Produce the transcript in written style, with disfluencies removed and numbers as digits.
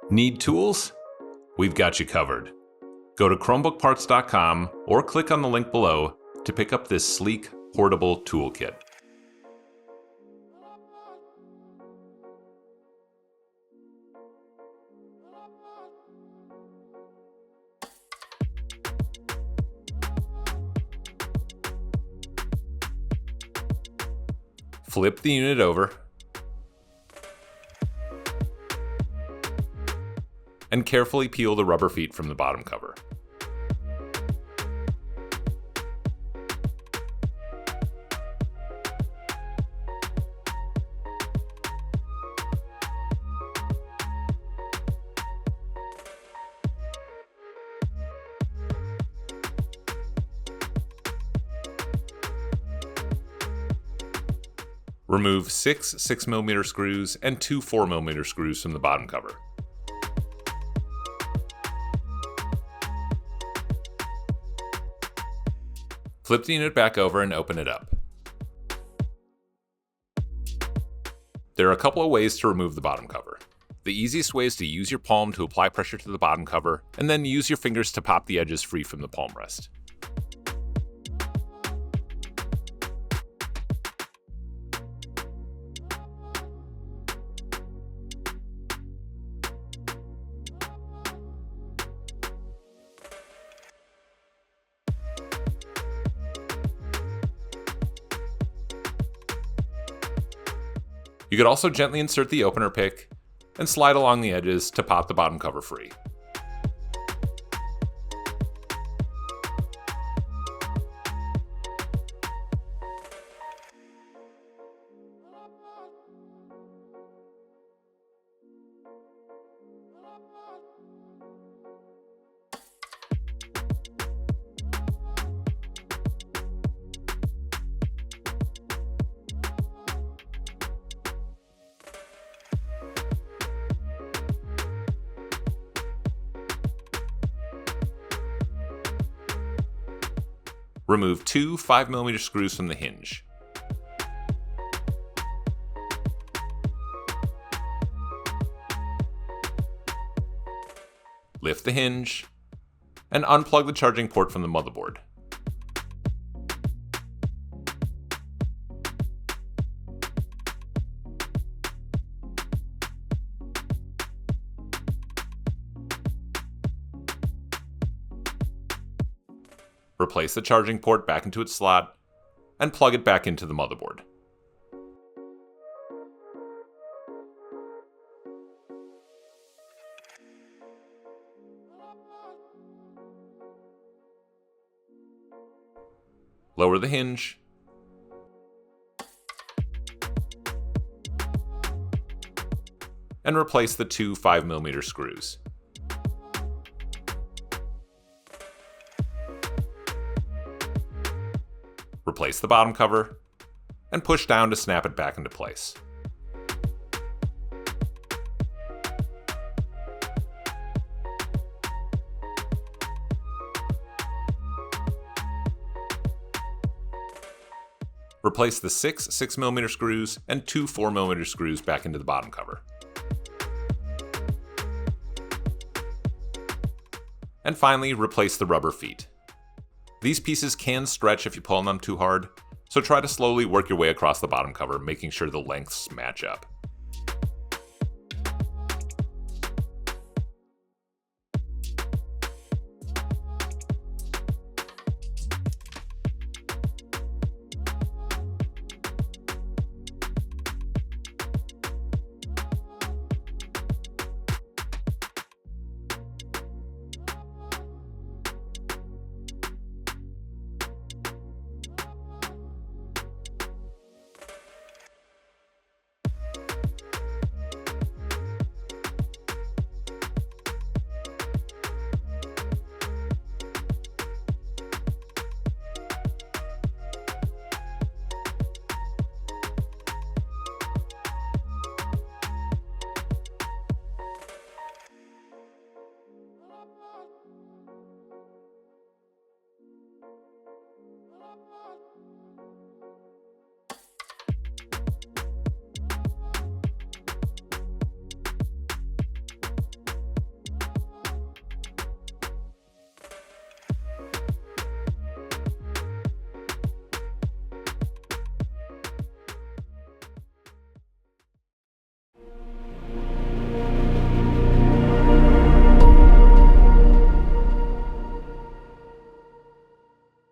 Need tools? We've got you covered. Go to ChromebookParts.com or click on the link below to pick up this sleek, portable toolkit. Flip the unit over and carefully peel the rubber feet from the bottom cover. Remove 6 6mm screws and 2 4mm screws from the bottom cover. Flip the unit back over and open it up. There are a couple of ways to remove the bottom cover. The easiest way is to use your palm to apply pressure to the bottom cover, and then use your fingers to pop the edges free from the palm rest. You could also gently insert the opener pick and slide along the edges to pop the bottom cover free. Remove 2 5mm screws from the hinge. Lift the hinge and unplug the charging port from the motherboard. Replace the charging port back into its slot and plug it back into the motherboard. Lower the hinge and replace the 2 5mm screws. Replace the bottom cover and push down to snap it back into place. Replace the 6 6mm screws and 2 4mm screws back into the bottom cover. And finally, replace the rubber feet. These pieces can stretch if you pull on them too hard, so try to slowly work your way across the bottom cover, making sure the lengths match up.